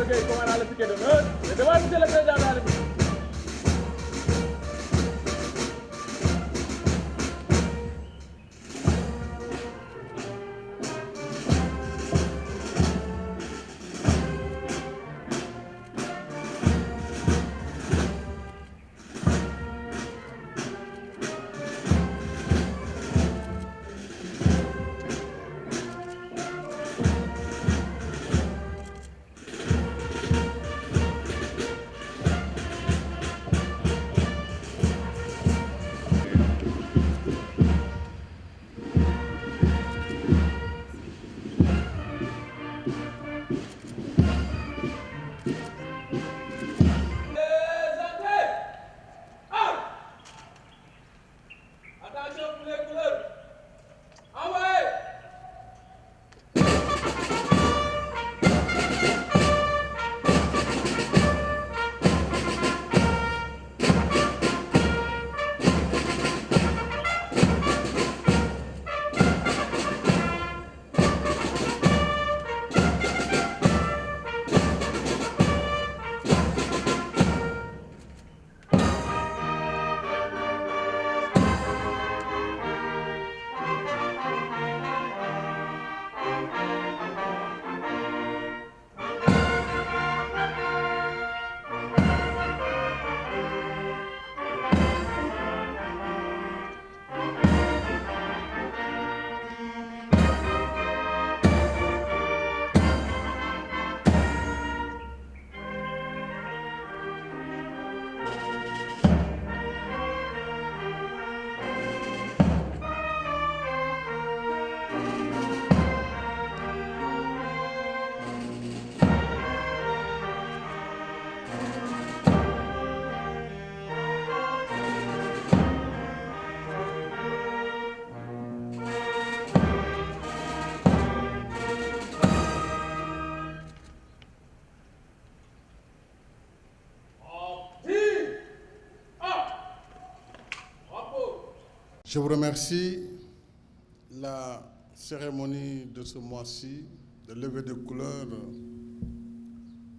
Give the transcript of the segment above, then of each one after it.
Gueye, commandant le piquet d'honneur, et devant monsieur le président de la République. Je vous remercie. La cérémonie de ce mois-ci, de levée de couleurs,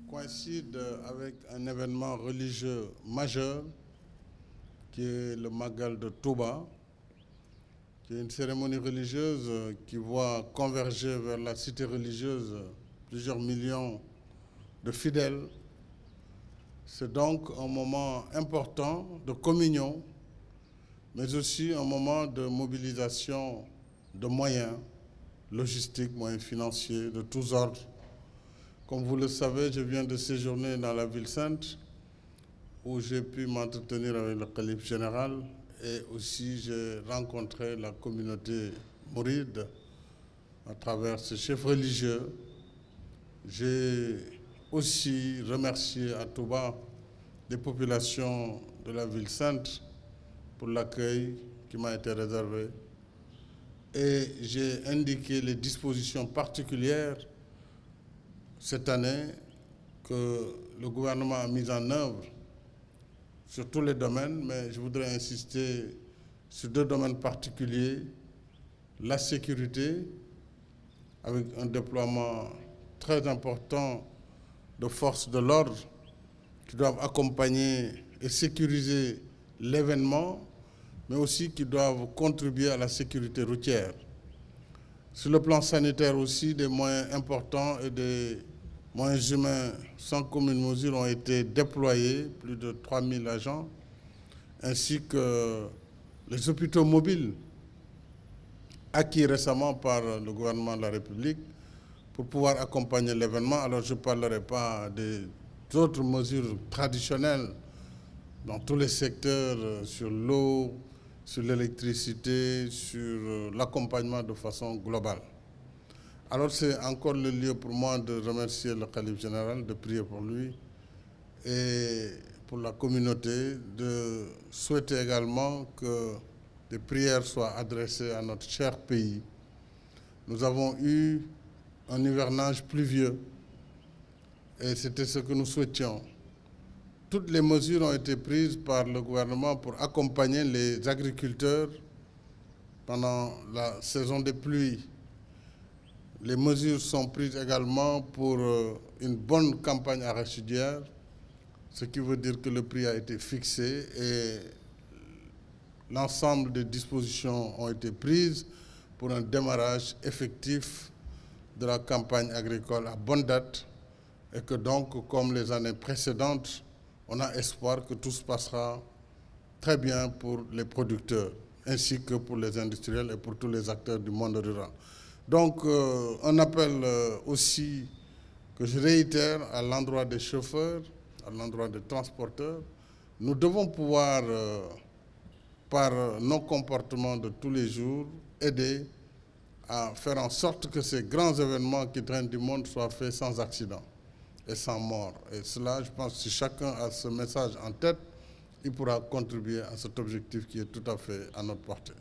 coïncide avec un événement religieux majeur qui est le Magal de Touba, qui est une cérémonie religieuse qui voit converger vers la cité religieuse plusieurs millions de fidèles. C'est donc un moment important de communion, mais aussi un moment de mobilisation de moyens logistiques, moyens financiers, de tous ordres. Comme vous le savez, je viens de séjourner dans la ville sainte, où j'ai pu m'entretenir avec le calife général, et aussi j'ai rencontré la communauté mouride à travers ses chefs religieux. J'ai aussi remercié à Touba des populations de la ville sainte pour l'accueil qui m'a été réservé. Et j'ai indiqué les dispositions particulières cette année que le gouvernement a mises en œuvre sur tous les domaines, mais je voudrais insister sur deux domaines particuliers: la sécurité, avec un déploiement très important de forces de l'ordre qui doivent accompagner et sécuriser l'événement, mais aussi qui doivent contribuer à la sécurité routière. Sur le plan sanitaire aussi, des moyens importants et des moyens humains sans commune mesure ont été déployés, plus de 3000 agents, ainsi que les hôpitaux mobiles acquis récemment par le gouvernement de la République pour pouvoir accompagner l'événement. Alors je ne parlerai pas des autres mesures traditionnelles dans tous les secteurs, sur l'eau, sur l'électricité, sur l'accompagnement de façon globale. Alors c'est encore le lieu pour moi de remercier le calife général, de prier pour lui et pour la communauté, de souhaiter également que des prières soient adressées à notre cher pays. Nous avons eu un hivernage pluvieux et c'était ce que nous souhaitions. Toutes les mesures ont été prises par le gouvernement pour accompagner les agriculteurs pendant la saison des pluies. Les mesures sont prises également pour une bonne campagne arachidière, ce qui veut dire que le prix a été fixé et l'ensemble des dispositions ont été prises pour un démarrage effectif de la campagne agricole à bonne date et que donc, comme les années précédentes, on a espoir que tout se passera très bien pour les producteurs, ainsi que pour les industriels et pour tous les acteurs du monde rural. Donc, un appel aussi que je réitère à l'endroit des chauffeurs, à l'endroit des transporteurs. Nous devons pouvoir, par nos comportements de tous les jours, aider à faire en sorte que ces grands événements qui traînent du monde soient faits sans accident et sans mort. Et cela, je pense que si chacun a ce message en tête, il pourra contribuer à cet objectif qui est tout à fait à notre portée.